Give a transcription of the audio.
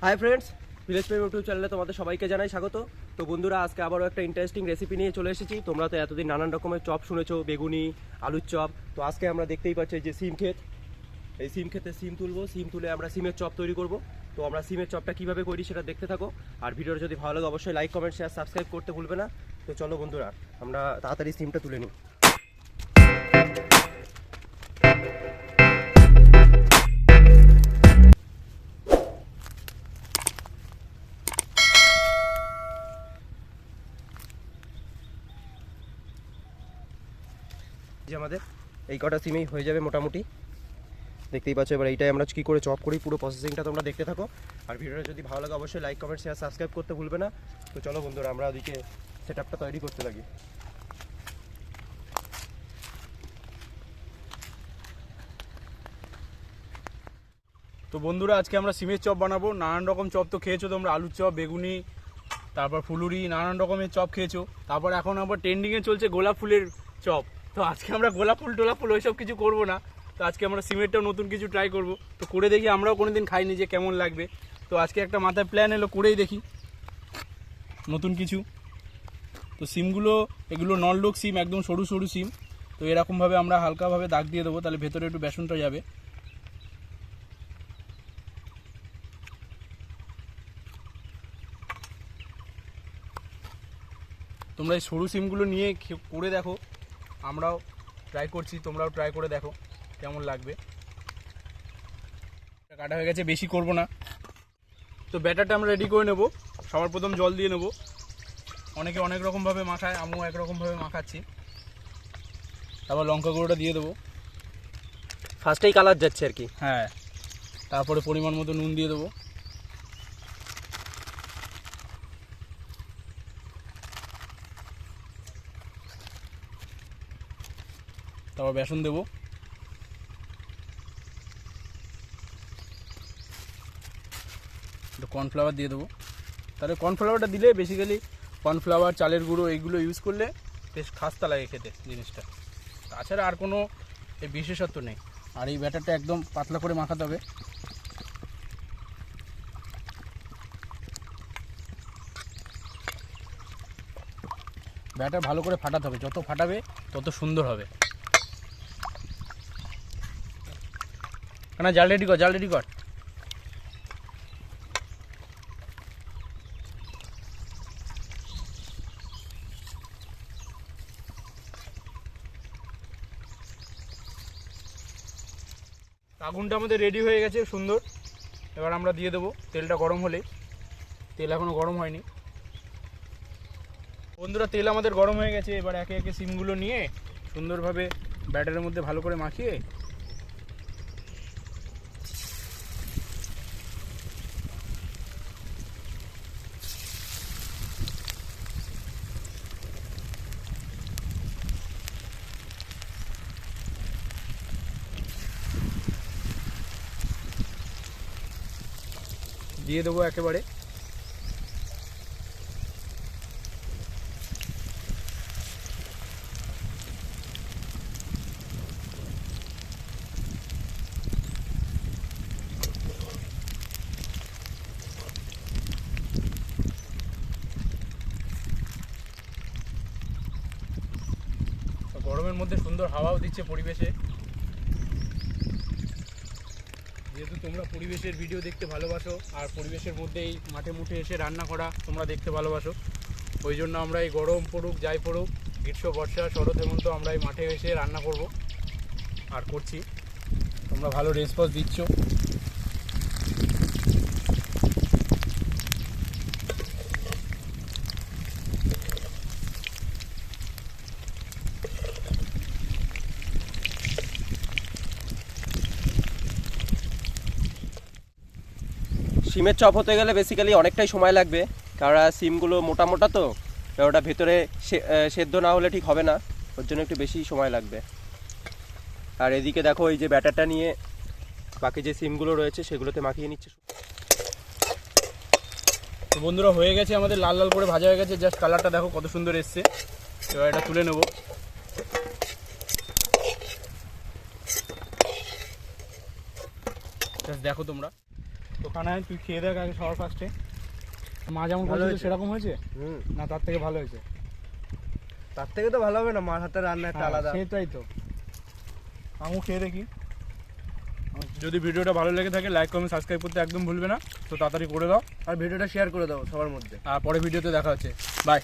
Hi friends, village প্রেম YouTube চ্যানেলে তোমাদের সবাইকে জানাই স্বাগত। তো বন্ধুরা, আজকে আবারও একটা ইন্টারেস্টিং রেসিপি নিয়ে চলে এসেছি। তোমরা তো এতদিন নানান রকমের চপ শুনেছো, বেগুনি, আলুর চপ। তো আজকে আমরা দেখতেই পাচ্ছি যে সিম ক্ষেত, এই সিম ক্ষেতে সিম তুলবো, সিম তুলে আমরা সিমের চপ তৈরি করব। তো আমরা সিমের চপটা কীভাবে করি সেটা দেখতে থাকো। আর ভিডিওটা যদি ভালো লাগে অবশ্যই লাইক, কমেন্ট, শেয়ার, সাবস্ক্রাইব করতে ভুলবে না। তো চলো বন্ধুরা, আমরা তাড়াতাড়ি সিমটা তুলে নিই। যে আমাদের এই কটা সিমেই হয়ে যাবে মোটামুটি, দেখতেই পাচ্ছ। এবার এইটাই আমরা কী করে চপ করি, পুরো প্রসেসিংটা তোমরা দেখতে থাকো। আর ভিডিওটা যদি ভালো লাগে অবশ্যই লাইক, কমেন্ট, শেয়ার, সাবস্ক্রাইব করতে ভুলবে না। তো চলো বন্ধুরা, আমরা ওদিকে সেটআপটা তৈরি করতে লাগি। তো বন্ধুরা, আজকে আমরা সিমের চপ বানাবো। নানান রকম চপ তো খেয়েছো তোমরা, আলুর চপ, বেগুনি, তারপর ফুলুরি, নানান রকমের চপ খেয়েছো। তারপর এখন আবার ট্রেন্ডিংয়ে চলছে গোলাপ ফুলের চপ। তো আজকে আমরা গোলাপ ফুল টোলাপ ফুল ওইসব কিছু করবো না। তো আজকে আমরা সিমেরটাও নতুন কিছু ট্রাই করব। তো করে দেখি, আমরাও কোনোদিন খাইনি যে কেমন লাগবে। তো আজকে একটা মাথায় প্ল্যান এলো, করেই দেখি নতুন কিছু। তো সিমগুলো, এগুলো নলডোক সিম, একদম সরু সরু সিম। তো এরকমভাবে আমরা হালকাভাবে দাগ দিয়ে দেবো, তাহলে ভেতরে একটু বেসনটা যাবে। তোমরা এই সরু সিমগুলো নিয়ে করে দেখো, আমরাও ট্রাই করছি, তোমরাও ট্রাই করে দেখো কেমন লাগবে। কাটা হয়ে গেছে, বেশি করব না। তো ব্যাটারটা আমরা রেডি করে নেব। সবার প্রথম জল দিয়ে নেব। অনেকে অনেক রকমভাবে মাখায়, আমিও একরকমভাবে মাখাচ্ছি। তারপর লঙ্কা গুঁড়োটা দিয়ে দেবো। ফার্স্টেই কালার যাচ্ছে আর কি। হ্যাঁ, তারপরে পরিমাণ মতো নুন দিয়ে দেবো। তারপর বেসন দেবো। একটু কর্নফ্লাওয়ার দিয়ে দেবো। তাহলে কর্নফ্লাওয়ারটা দিলে, বেসিক্যালি কর্নফ্লাওয়ার, চালের গুঁড়ো, এইগুলো ইউজ করলে বেশ খাস্তা লাগে খেতে জিনিসটা। তাছাড়া আর কোনো এই বিশেষত্ব নেই। আর এই ব্যাটারটা একদম পাতলা করে মাখাতে হবে। ব্যাটার ভালো করে ফাটাতে হবে, যত ফাটাবে তত সুন্দর হবে। কেন, জাল রেডি কর, জাল রেডি কর। আগুনটা আমাদের রেডি হয়ে গেছে সুন্দর। এবার আমরা দিয়ে দেবো। তেলটা গরম হলে, তেল এখনও গরম হয়নি বন্ধুরা। তেল আমাদের গরম হয়ে গেছে। এবার একে একে সিমগুলো নিয়ে সুন্দরভাবে ব্যাটারের মধ্যে ভালো করে মাখিয়ে দিয়ে দেবো একেবারে। গরমের মধ্যে সুন্দর হাওয়াও দিচ্ছে পরিবেশে। যেহেতু তোমরা পরিবেশের ভিডিও দেখতে ভালোবাসো, আর পরিবেশের মধ্যেই মাঠে মুঠে এসে রান্না করা তোমরা দেখতে ভালোবাসো, ওই জন্য আমরা এই গরম পড়ুক যাই পড়ুক, গ্রীষ্ম, বর্ষা, শরৎ, হেমন্ত, আমরা এই মাঠে এসে রান্না করব আর করছি। তোমরা ভালো রেসপন্স দিচ্ছ। সিমের চপ হতে গেলে বেসিক্যালি অনেকটাই সময় লাগবে, কারণ সিমগুলো মোটা মোটা, তো ওটা ভেতরে সেদ্ধ না হলে ঠিক হবে না, ওর জন্য একটু বেশি সময় লাগবে। আর এদিকে দেখো, এই যে ব্যাটারটা নিয়ে বাকি যে সিমগুলো রয়েছে সেগুলোতে মাখিয়ে নিচ্ছে। তো বন্ধুরা, হয়ে গেছে আমাদের, লাল লাল করে ভাজা হয়ে গেছে। জাস্ট কালারটা দেখো কত সুন্দর এসছে। এবার এটা তুলে নেব। জাস্ট দেখো তোমরা। তো কানাই তুই খেয়ে দেখ আগে সবার ফার্স্টে। মা যেমন ভালো বলছিল হয়েছে। সেরকম হয়েছে হুম, না তার থেকে ভালো হয়েছে? তার থেকে তো ভালো হবে না, মার হাতের রান্না একটা আলাদা। সেটাই তো, আমিও খেয়ে দেখি। যদি ভিডিওটা ভালো লেগে থাকে লাইক কমেন্ট সাবস্ক্রাইব করতে একদম ভুলবে না, তো তাড়াতাড়ি করে দাও। আর ভিডিওটা শেয়ার করে দাও সবার মধ্যে। আর পরে ভিডিওতে দেখা হচ্ছে, বাই।